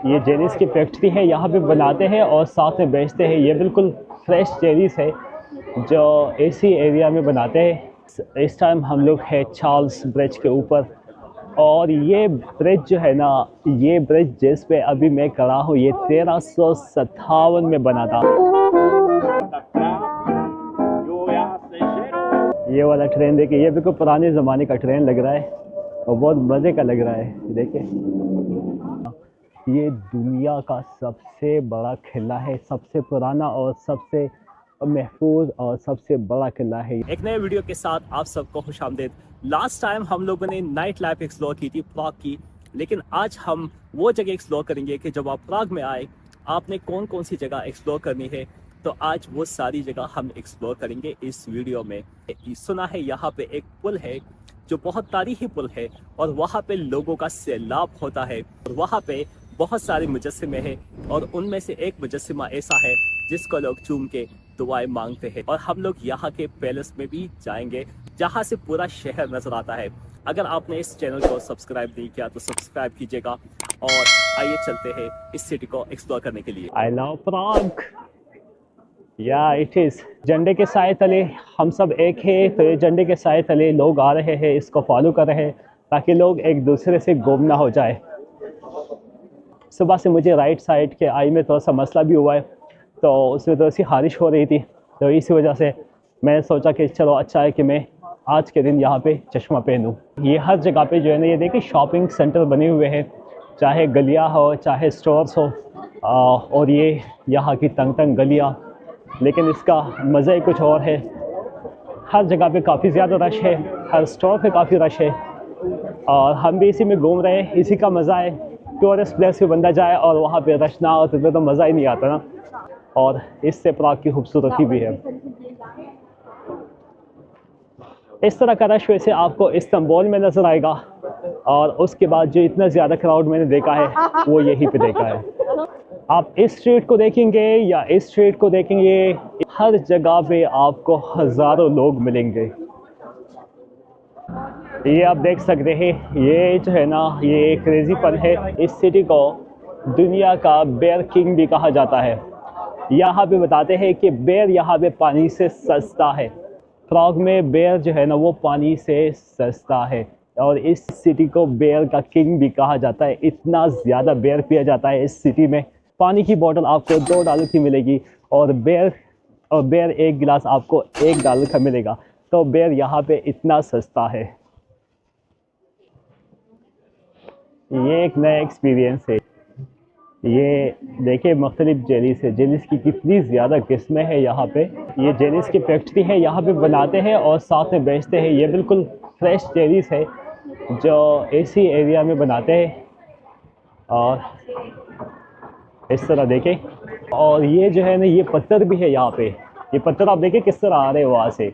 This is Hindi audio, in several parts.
ये जेलीस की फैक्ट्री है, यहाँ पे बनाते हैं और साथ में बेचते हैं। ये बिल्कुल फ्रेश जेलीस है जो इसी एरिया में बनाते हैं। इस टाइम हम लोग है चार्ल्स ब्रिज के ऊपर, और ये ब्रिज जो है ना, ये ब्रिज जिस पे अभी मैं खड़ा हूँ, ये 1357 में बना था। ये वाला ट्रेन देखिए, ये बिल्कुल पुराने ज़माने का ट्रेन लग रहा है और बहुत मज़े का लग रहा है। देखिए, ये दुनिया का सबसे बड़ा किला है, सबसे पुराना और सबसे महफूज और सबसे बड़ा किला है। एक नए वीडियो के साथ आप सबको खुशामदीद। लास्ट टाइम हम लोगों ने नाइट लाइफ एक्सप्लोर की थी प्राग की, लेकिन आज हम वो जगह एक्सप्लोर करेंगे कि जब आप प्राग में आए आपने कौन कौन सी जगह एक्सप्लोर करनी है। तो आज वो सारी जगह हम एक्सप्लोर करेंगे इस वीडियो में। सुना है यहाँ पे एक पुल है जो बहुत तारीखी पुल है और वहाँ पे लोगों का सैलाब होता है, और वहाँ पे बहुत सारे मुजस्सिमे हैं, और उनमें से एक मुजस्सिमा ऐसा है जिसको लोग चूम के दुआएं मांगते हैं। और हम लोग यहाँ के पैलेस में भी जाएंगे जहाँ से पूरा शहर नजर आता है। अगर आपने इस चैनल को सब्सक्राइब नहीं किया तो सब्सक्राइब कीजिएगा, और आइए चलते हैं इस सिटी को एक्सप्लोर करने के लिए। आई लव प्राग, या इट इज़। झंडे के साए तले हम सब एक है, तो ये झंडे के साए तले लोग आ रहे हैं, इसको फॉलो कर रहे हैं ताकि लोग एक दूसरे से गुम ना हो जाए। सुबह से मुझे राइट साइड के आई में थोड़ा सा मसला भी हुआ है, तो उसमें थोड़ी सी खारिश हो रही थी, तो इसी वजह से मैंने सोचा कि चलो अच्छा है कि मैं आज के दिन यहाँ पे चश्मा पहनूँ। ये हर जगह पे जो है ना, ये देखिए शॉपिंग सेंटर बने हुए हैं, चाहे गलियाँ हो चाहे स्टोर्स हो, और ये यहाँ की तंग तंग गलियाँ, लेकिन इसका मज़ा ही कुछ और है। हर जगह पे काफ़ी ज़्यादा रश है, हर स्टोर पे काफ़ी रश है, और हम भी इसी में घूम रहे हैं। इसी का मज़ा है, टूरिस्ट प्लेस पे बंदा जाए और वहाँ पे रश ना हो तो मज़ा ही नहीं आता ना। और इससे प्राग की खूबसूरती भी है। इस तरह का रश वैसे आपको इस्तांबुल में नज़र आएगा, और उसके बाद जो इतना ज़्यादा क्राउड मैंने देखा है वो यहीं पे देखा है। आप इस स्ट्रीट को देखेंगे या इस स्ट्रीट को देखेंगे, हर जगह पे आपको हज़ारों लोग मिलेंगे। ये आप देख सकते हैं, ये जो है ना, ये क्रेजीपन है। इस सिटी को दुनिया का बेयर किंग भी कहा जाता है। यहाँ पे बताते हैं कि बेयर यहाँ पे पानी से सस्ता है। प्राग में बेयर जो है ना वो पानी से सस्ता है, और इस सिटी को बेयर का किंग भी कहा जाता है। इतना ज़्यादा बेयर पिया जाता है इस सिटी में। पानी की बोतल आपको $2 की मिलेगी, और बेयर एक गिलास आपको $1 का मिलेगा। तो बेयर यहाँ पे इतना सस्ता है। ये एक नया एक्सपीरियंस है। ये देखिए मुख्तलिफ जेलीस है, जेलीस की कितनी ज़्यादा किस्में हैं यहाँ पे। ये जेलीस की फैक्ट्री है, यहाँ पे बनाते हैं और साथ में बेचते हैं। ये बिल्कुल फ्रेश जेलीस है जो इसी एरिया में बनाते हैं, और इस तरह देखें। और ये जो है ना, ये पत्थर भी है यहाँ पे। ये पत्थर आप देखें किस तरह आ रहे हैं वहाँ से।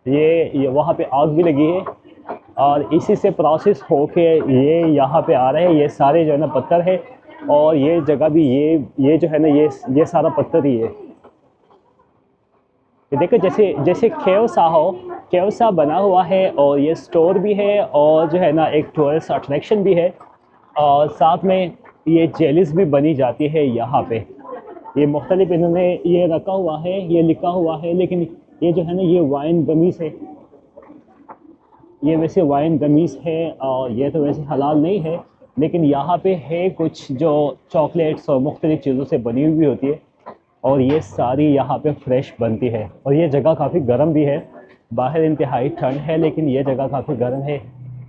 ये वहाँ पे आग भी लगी है, और इसी से प्रोसेस होके ये यहाँ पे आ रहे हैं। ये सारे जो है ना पत्थर है, और ये जगह भी ये जो है ना, ये सारा पत्थर ही है। ये देखो जैसे जैसे केवसा बना हुआ है, और ये स्टोर भी है, और जो है ना एक टूरिस्ट अट्रैक्शन भी है, और साथ में ये जेलीस भी बनी जाती है यहाँ पे। ये मुख्तलिफ इन्होंने ये रखा हुआ है, ये लिखा हुआ है, लेकिन ये जो है ना, ये वाइन गमीज़ है। ये वैसे वाइन गमीज़ है, और ये तो वैसे हलाल नहीं है, लेकिन यहाँ पे है कुछ जो चॉकलेट्स और मुख्तलिफ चीज़ों से बनी हुई होती है, और ये सारी यहाँ पे फ्रेश बनती है। और ये जगह काफ़ी गर्म भी है, बाहर इंतहाई ठंड है, लेकिन ये जगह काफ़ी गर्म है।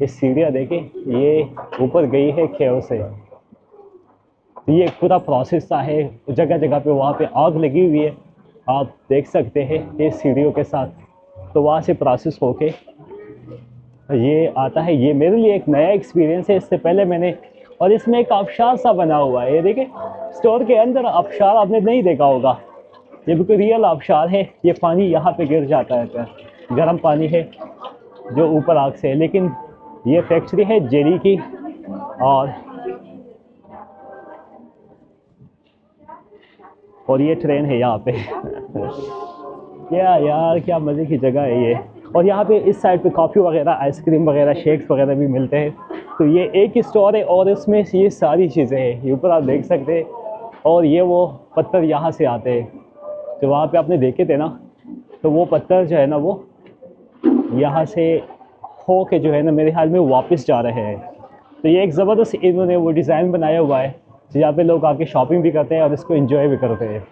ये सीढ़ियाँ देखें, ये ऊपर गई है खेव से। ये एक पूरा प्रोसेस सा है, जगह जगह पे वहाँ पे आग लगी हुई है, आप देख सकते हैं ये सीढ़ियों के साथ। तो वहाँ से प्रोसेस होके ये आता है। ये मेरे लिए एक नया एक्सपीरियंस है, इससे पहले मैंने, और इसमें एक आबशार सा बना हुआ है। ये देखिए स्टोर के अंदर आबशार आपने नहीं देखा होगा, ये बिल्कुल रियल आबशार है। ये पानी यहाँ पे गिर जाता है, गर्म पानी है जो ऊपर आग से है। लेकिन ये फैक्ट्री है जेली की, और ये ट्रेन है यहाँ पे। क्या यार, क्या मज़े की जगह है ये। और यहाँ पे इस साइड पे कॉफ़ी वगैरह, आइसक्रीम वगैरह, शेक्स वगैरह भी मिलते हैं। तो ये एक ही स्टोर है और इसमें ये सारी चीज़ें हैं, ये ऊपर आप देख सकते हैं। और ये वो पत्थर यहाँ से आते हैं जो वहाँ पे आपने देखे थे ना, तो वो पत्थर जो है ना वो यहाँ से हो के जो है ना मेरे ख्याल में वापस जा रहे हैं। तो ये एक ज़बरदस्त इन्होंने वो डिज़ाइन बनाया हुआ है जहाँ पे लोग आके शॉपिंग भी करते हैं और इसको एंजॉय भी करते हैं।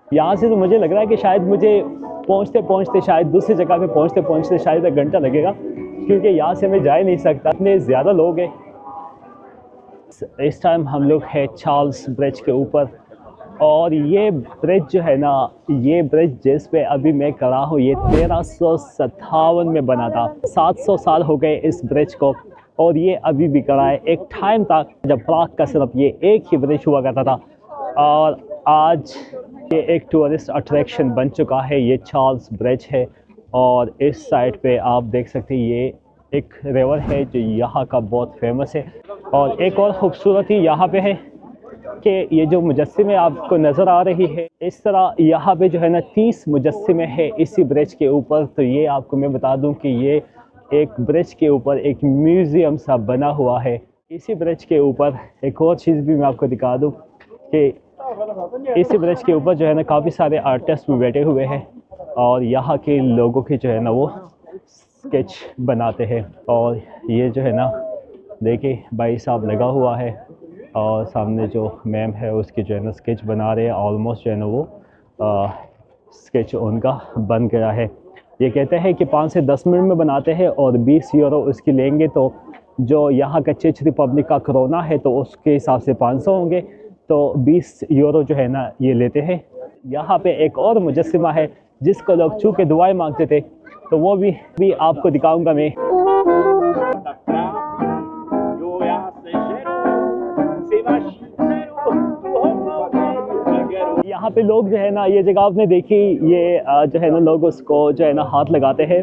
यहाँ से तो मुझे लग रहा है कि शायद मुझे पहुँचते पहुँचते शायद दूसरी जगह पे पहुँचते पहुँचते शायद 1 घंटा लगेगा, क्योंकि यहाँ से मैं जा ही नहीं सकता, इतने ज़्यादा लोग हैं। इस टाइम हम लोग हैं चार्ल्स ब्रिज के ऊपर, और ये ब्रिज जो है ना, ये ब्रिज जिस पे अभी मैं खड़ा हूँ ये 1357 में बना था। 700 साल हो गए इस ब्रिज को और ये अभी भी खड़ा है। एक टाइम था जब प्राग का सिर्फ ये एक ही ब्रिज हुआ करता था, और आज ये एक टूरिस्ट अट्रैक्शन बन चुका है। ये चार्ल्स ब्रिज है और इस साइड पे आप देख सकते हैं ये एक रिवर है जो यहाँ का बहुत फेमस है। और एक और खूबसूरती यहाँ पे है कि ये जो मुजस्सिमे आपको नज़र आ रही है, इस तरह यहाँ पे जो है ना 30 मुजस्सिमे है इसी ब्रिज के ऊपर। तो ये आपको मैं बता दूं कि ये एक ब्रिज के ऊपर एक म्यूज़ियम सा बना हुआ है। इसी ब्रिज के ऊपर एक और चीज़ भी मैं आपको दिखा दूं कि इसी ब्रिज के ऊपर जो है ना काफ़ी सारे आर्टिस्ट भी बैठे हुए हैं और यहाँ के लोगों के जो है ना वो स्केच बनाते हैं। और ये जो है ना देखिए भाई साहब लगा हुआ है और सामने जो मैम है उसकी जो है ना स्केच बना रहे हैं। ऑलमोस्ट जो है ना वो स्केच उनका बन गया है। ये कहते हैं कि 5 से 10 मिनट में बनाते हैं और 20 यूरो उसकी लेंगे। तो जो यहाँ का चेक रिपब्लिक का कोरोना है तो उसके हिसाब से 500 होंगे, तो 20 यूरो जो है ना ये लेते हैं। यहाँ पे एक और मुजस्सिमा है जिसको लोग छू के दुआएं मांगते थे, तो वो भी आपको दिखाऊंगा मैं। यहाँ पे लोग जो है ना, ये जगह आपने देखी, ये जो है ना लोग उसको जो है ना हाथ लगाते हैं,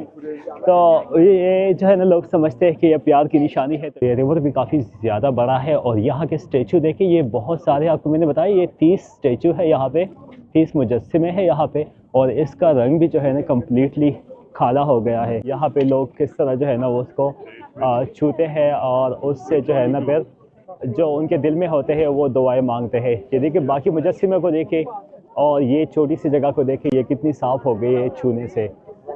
तो ये जो है ना लोग समझते हैं कि ये प्यार की निशानी है। तो ये रिवर भी काफ़ी ज़्यादा बड़ा है और यहाँ के स्टैचू देखिए ये बहुत सारे, आपको मैंने बताया ये 30 स्टैचू है यहाँ पे, 30 मुजस्सिमे है यहाँ पे, और इसका रंग भी जो है ना कम्प्लीटली काला हो गया है। यहाँ पे लोग किस तरह जो है ना वो उसको छूते हैं और उससे जो है ना फिर जो उनके दिल में होते हैं वो दुआएं मांगते हैं। ये देखिए बाकी मुजस्सिमे को देखे और ये छोटी सी जगह को देखे, ये कितनी साफ़ हो गई है छूने से।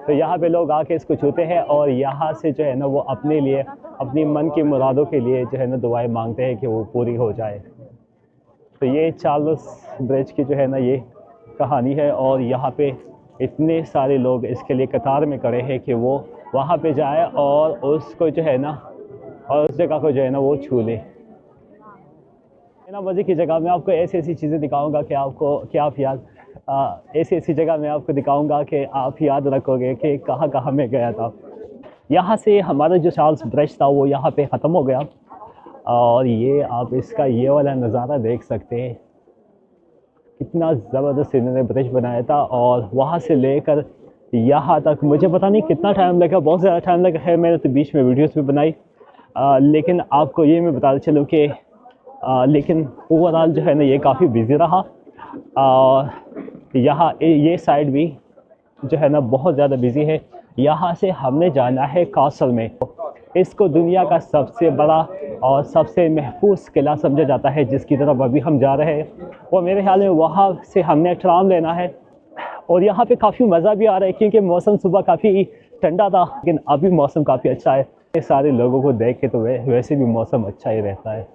तो यहाँ पे लोग आके इसको छूते हैं और यहाँ से जो है ना वो अपने लिए, अपनी मन की मुरादों के लिए जो है ना दुआएं मांगते हैं कि वो पूरी हो जाए। तो ये चार्ल्स ब्रिज की जो है ना ये कहानी है और यहाँ पे इतने सारे लोग इसके लिए कतार में खड़े हैं कि वो वहाँ पे जाए और उसको जो है ना, और उस जगह को जो है ना वो छू ले। ना मज़े की जगह मैं आपको ऐसी ऐसी चीज़ें दिखाऊंगा कि आपको, कि आप याद ऐसी ऐसी जगह मैं आपको दिखाऊंगा कि आप याद रखोगे कि कहाँ कहाँ मैं गया था। यहाँ से हमारा जो चार्ल्स ब्रिज था वो यहाँ पे ख़त्म हो गया और ये आप इसका ये वाला नज़ारा देख सकते हैं, कितना ज़बरदस्त इन्होंने ब्रिज बनाया था। और वहाँ से लेकर यहाँ तक मुझे पता नहीं कितना टाइम लगा, बहुत ज़्यादा टाइम लगा है। मैंने तो बीच में वीडियोस भी बनाई, लेकिन आपको ये मैं बताता चलूँ कि लेकिन ओवरऑल जो है ना ये काफ़ी बिज़ी रहा। और यहाँ ये साइड भी जो है ना बहुत ज़्यादा बिज़ी है। यहाँ से हमने जाना है कासल में। इसको दुनिया का सबसे बड़ा और सबसे महफूज किला समझा जाता है, जिसकी तरफ अभी हम जा रहे हैं। और मेरे ख्याल में वहाँ से हमने ट्राम लेना है। और यहाँ पे काफ़ी मज़ा भी आ रहा है क्योंकि मौसम सुबह काफ़ी ठंडा था, लेकिन अभी मौसम काफ़ी अच्छा है। ये सारे लोगों को देख के तो वैसे भी मौसम अच्छा ही रहता है।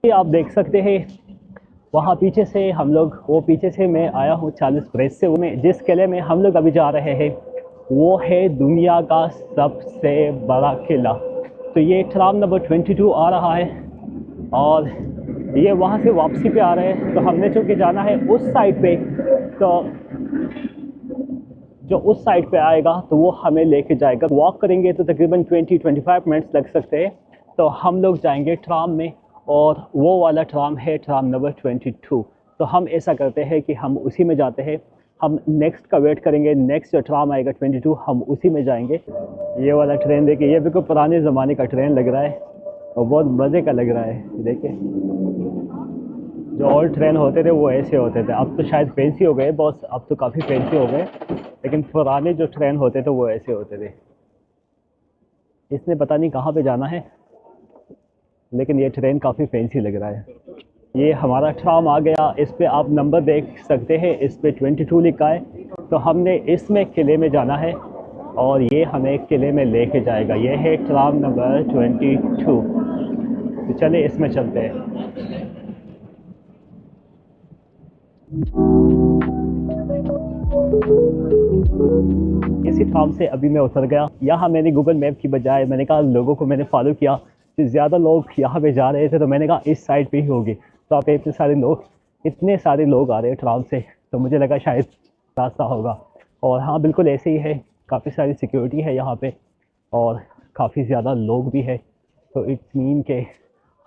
ये आप देख सकते हैं वहाँ पीछे से हम लोग, वो पीछे से मैं आया हूँ चार्ल्स ब्रिज से। मैं जिस किले में हम लोग अभी जा रहे हैं वो है दुनिया का सबसे बड़ा किला। तो ये ट्राम नंबर 22 आ रहा है और ये वहाँ से वापसी पे आ रहे हैं। तो हमने चूँकि जाना है उस साइड पे, तो जो उस साइड पे आएगा तो वो हमें लेके जाएगा। वॉक करेंगे तो तकरीबन 20-25 मिनट्स लग सकते हैं। तो हम लोग जाएंगे ट्राम में और वो वाला ट्राम है ट्राम नंबर 22। तो हम ऐसा करते हैं कि हम उसी में जाते हैं, हम नेक्स्ट का वेट करेंगे। नेक्स्ट जो ट्राम आएगा 22 हम उसी में जाएंगे। ये वाला ट्रेन देखिए, ये बिल्कुल पुराने ज़माने का ट्रेन लग रहा है और बहुत मज़े का लग रहा है। देखिए जो ओल्ड ट्रेन होते थे वो ऐसे होते थे, अब तो शायद फैंसी हो गए बॉस, अब तो काफ़ी फैंसी हो गए, लेकिन पुराने जो ट्रेन होते थे वो ऐसे होते थे। इसने पता नहीं कहाँ पे जाना है, लेकिन ये ट्रेन काफ़ी फैंसी लग रहा है। ये हमारा ट्राम आ गया, इस पे आप नंबर देख सकते हैं, इस पे 22 लिखा है। तो हमने इसमें किले में जाना है और ये हमें किले में लेके जाएगा। ये है ट्राम नंबर 22। तो चले इसमें चलते हैं। इसी ट्राम से अभी मैं उतर गया। यहाँ मैंने गूगल मैप की बजाय मैंने कहा, लोगों को मैंने फॉलो किया कि ज़्यादा लोग यहाँ पे जा रहे थे, तो मैंने कहा इस साइड पे ही होगी। तो आप इतने सारे लोग आ रहे हैं ट्राम से, तो मुझे लगा शायद रास्ता होगा। और हाँ, बिल्कुल ऐसे ही है। काफ़ी सारी सिक्योरिटी है यहाँ पे और काफ़ी ज़्यादा लोग भी है। तो इट्स मीन के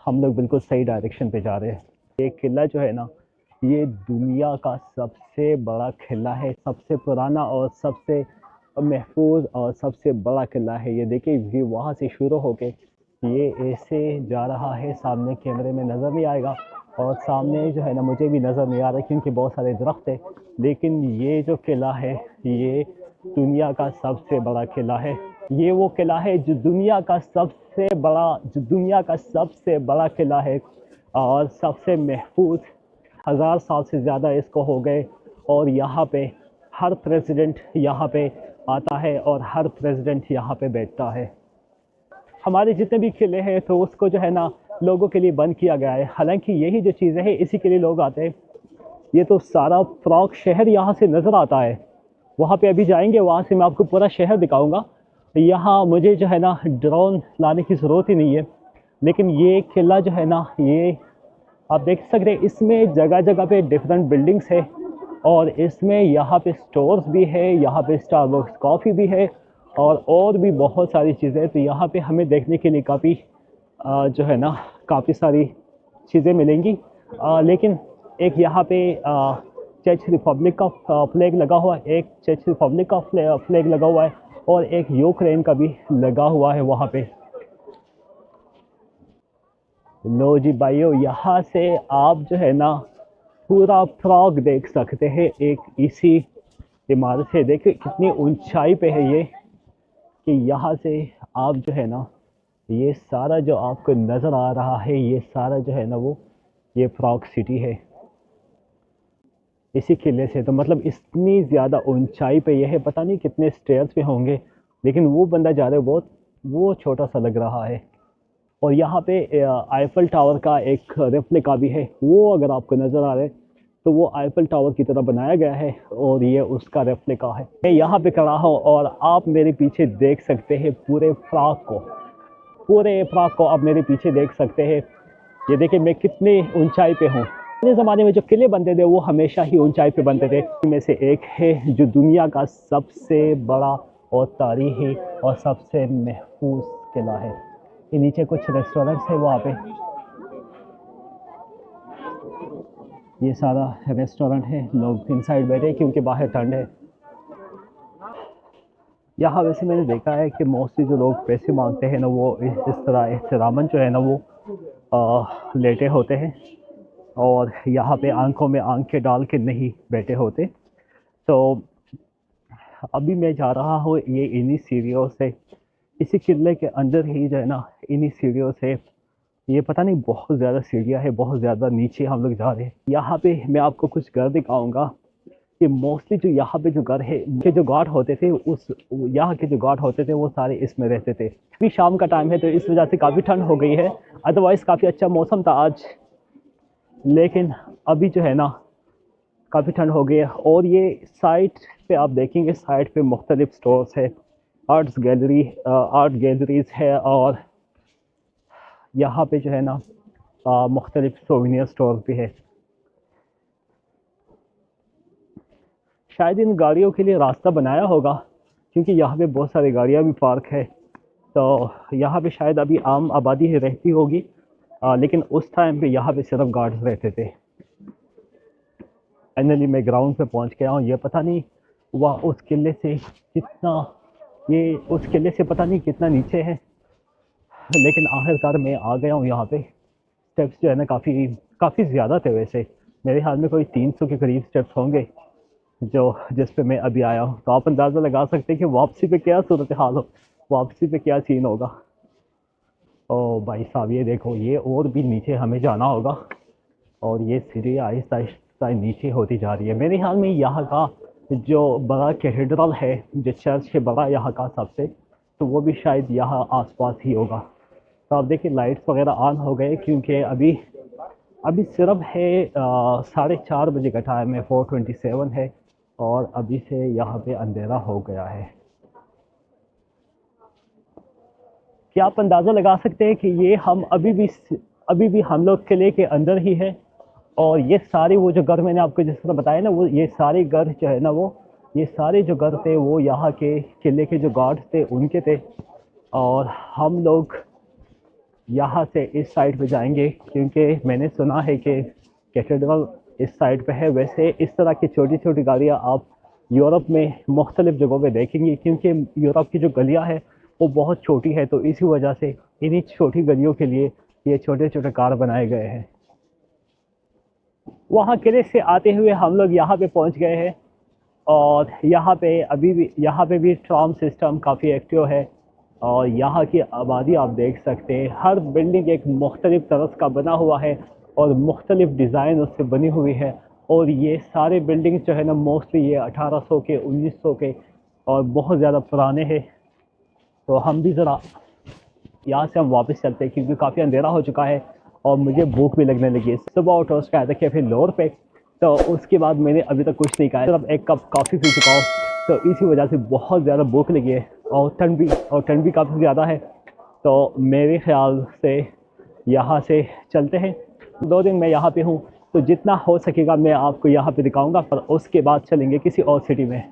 हम लोग बिल्कुल सही डायरेक्शन पे जा रहे हैं। ये किला जो है ना, ये दुनिया का सबसे बड़ा किला है, सबसे पुराना और सबसे महफूज और सबसे बड़ा किला है। ये देखिए, ये वहाँ से शुरू होके ये ऐसे जा रहा है। सामने कैमरे में नज़र नहीं आएगा और सामने जो है ना मुझे भी नज़र नहीं आ रहा क्योंकि बहुत सारे दरख्त है। लेकिन ये जो किला है, ये दुनिया का सबसे बड़ा किला है। ये वो किला है जो दुनिया का सबसे बड़ा किला है और सबसे महफूज। 1000 साल से ज़्यादा इसको हो गए और यहाँ पे हर प्रेसिडेंट यहाँ पे आता है और हर प्रेसिडेंट यहाँ पे बैठता है। हमारे जितने भी किले हैं तो उसको जो है ना लोगों के लिए बंद किया गया है। हालांकि यही जो चीज़ें हैं इसी के लिए लोग आते हैं। ये तो सारा फ्रॉक शहर यहाँ से नज़र आता है। वहाँ पे अभी जाएंगे, वहाँ से मैं आपको पूरा शहर दिखाऊंगा। यहाँ मुझे जो है ना ड्रोन लाने की ज़रूरत ही नहीं है। लेकिन ये किला जो है ना, ये आप देख सकते हैं, इसमें जगह जगह पे डिफरेंट बिल्डिंग्स है और इसमें यहाँ पे स्टोर्स भी है, यहाँ पे स्टारबक्स कॉफ़ी भी है और भी बहुत सारी चीज़ें। तो यहाँ पे हमें देखने के लिए काफ़ी जो है ना काफ़ी सारी चीज़ें मिलेंगी। लेकिन एक यहाँ पे चेक रिपब्लिक का फ्लैग लगा हुआ है, एक चेक रिपब्लिक का फ्लैग लगा हुआ है और एक यूक्रेन का भी लगा हुआ है वहाँ पे। लो जी भाइयों, यहाँ से आप जो है ना पूरा फ्रॉग देख सकते हैं एक इसी इमारत से। देखिए कितनी ऊंचाई पे है ये, कि यहाँ से आप जो है ना ये सारा जो आपको नज़र आ रहा है, ये सारा जो है ना वो ये फ्रॉग सिटी है इसी किले से। तो मतलब इतनी ज़्यादा ऊंचाई पे ये है, पता नहीं कितने स्टेयर्स पे होंगे। लेकिन वो बंदा जा रहा है, बहुत वो छोटा सा लग रहा है। और यहाँ पे आईफल टावर का एक रेप्लिका भी है, वो अगर आपको नज़र आ रहा है तो वो आईफल टावर की तरह बनाया गया है और ये उसका रेप्लिका है। मैं यहाँ पे खड़ा हूँ और आप मेरे पीछे देख सकते हैं पूरे फ्रॉक को आप मेरे पीछे देख सकते हैं। ये देखिए मैं कितनी ऊंचाई पे हूँ। पुराने ज़माने में जो किले बनते थे वो हमेशा ही ऊंचाई पे बनते थे। इनमें से एक है जो दुनिया का सबसे बड़ा और तारीखी और सबसे महफूज किला है। ये नीचे कुछ रेस्टोरेंट्स है वहाँ पे, ये सारा रेस्टोरेंट है। लोग इनसाइड बैठे क्योंकि बाहर ठंड है। यहाँ वैसे मैंने देखा है कि मोस्टली जो लोग पैसे मांगते हैं ना वो इस तरह एहतरामन जो है ना वो लेटे होते हैं और यहाँ पे आंखों में आंखें डाल के नहीं बैठे होते। तो अभी मैं जा रहा हूँ ये इन्हीं सीढ़ियों से, इसी किले के अंदर ही जो है ना इन्हीं सीढ़ियों से। ये पता नहीं बहुत ज़्यादा सीढ़ियाँ है, बहुत ज़्यादा नीचे हम लोग जा रहे हैं। यहाँ पे मैं आपको कुछ घर दिखाऊंगा कि मोस्टली जो यहाँ पे जो घर है के जो गार्ड होते थे, उस यहाँ के जो गार्ड होते थे वो सारे इसमें रहते थे। अभी शाम का टाइम है तो इस वजह से काफ़ी ठंड हो गई है, अदरवाइज़ काफ़ी अच्छा मौसम था आज। लेकिन अभी जो है ना काफ़ी ठंड हो गई है। और ये साइट पे आप देखेंगे, साइट पे मुख्तलिफ स्टोर्स है, आर्ट गैलरीज है और यहाँ पे जो है ना मुख्तलिफ सोवेनियर स्टोर्स भी है। शायद इन गाड़ियों के लिए रास्ता बनाया होगा क्योंकि यहाँ पे बहुत सारी गाड़ियाँ भी पार्क है। तो यहाँ पे शायद अभी आम आबादी ही रहती होगी, लेकिन उस टाइम पे यहाँ पे सिर्फ गार्ड्स रहते थे। फाइनली मैं ग्राउंड पे पहुँच गया हूँ। ये पता नहीं वह उस किले से पता नहीं कितना नीचे है, लेकिन आखिरकार मैं आ गया हूँ यहाँ पे। स्टेप्स जो है ना काफ़ी ज़्यादा थे। वैसे मेरे ख्याल में कोई 300 के करीब स्टेप्स होंगे जिस पे मैं अभी आया हूँ। तो आप अंदाज़ा लगा सकते हैं कि वापसी पे क्या सूरत हाल हो, वापसी पे क्या सीन होगा। ओ भाई साहब ये देखो, ये और भी नीचे हमें जाना होगा और ये सीढ़ी आहिस्ता आहिस्ता नीचे होती जा रही है। मेरे ख्याल में यहाँ का जो बड़ा कैथेड्रल है, जो चर्च है बड़ा यहाँ का सबसे, तो वो भी शायद यहाँ आसपास ही होगा। तो आप देखिए लाइट्स वगैरह ऑन हो गए, क्योंकि अभी अभी सिर्फ है 4:30 बजे का टाइम है, 4:27 है और अभी से यहाँ पे अंधेरा हो गया है। क्या आप अंदाज़ा लगा सकते हैं कि ये हम अभी भी हम लोग किले के अंदर ही है। और ये सारे वो जो घर मैंने आपको जिस तरह बताया ना, वो ये सारे घर जो है ना, वो ये सारे जो घर थे वो यहाँ के किले के जो गार्ड्स थे उनके थे। और हम लोग यहाँ से इस साइड पे जाएंगे, क्योंकि मैंने सुना है कि कैथेड्रल इस साइड पे है। वैसे इस तरह की छोटी छोटी गाड़ियाँ आप यूरोप में मुख्तलिफ जगहों पे देखेंगे, क्योंकि यूरोप की जो गलियाँ हैं वो बहुत छोटी है, तो इसी वजह से इन्हीं छोटी गलियों के लिए ये छोटे छोटे कार बनाए गए हैं। वहाँ किले से आते हुए हम लोग यहाँ पे पहुँच गए हैं और यहाँ पे भी ट्राम सिस्टम काफ़ी एक्टिव है। और यहाँ की आबादी आप देख सकते हैं, हर बिल्डिंग एक मुख्तलिफ तरह का बना हुआ है और मुख्तलिफ डिज़ाइन उससे बनी हुई है। और ये सारे बिल्डिंग जो है ना, मोस्टली ये 1800 के, 1900 के और बहुत ज़्यादा पुराने हैं। तो हम भी ज़रा यहाँ से हम वापस चलते हैं, क्योंकि काफ़ी अंधेरा हो चुका है और मुझे भूख भी लगने लगी है। सुबह उठो उसके आया था कैफे लोर पे, तो उसके बाद मैंने अभी तक कुछ नहीं खाया, सिर्फ एक कप कॉफ़ी पी चुका हूँ। तो इसी वजह से बहुत ज़्यादा भूख लगी है और ठंड भी काफ़ी ज़्यादा है। तो मेरे ख्याल से यहाँ से चलते हैं। 2 दिन मैं यहाँ पे हूँ, तो जितना हो सकेगा मैं आपको यहाँ पे दिखाऊँगा, पर उसके बाद चलेंगे किसी और सिटी में।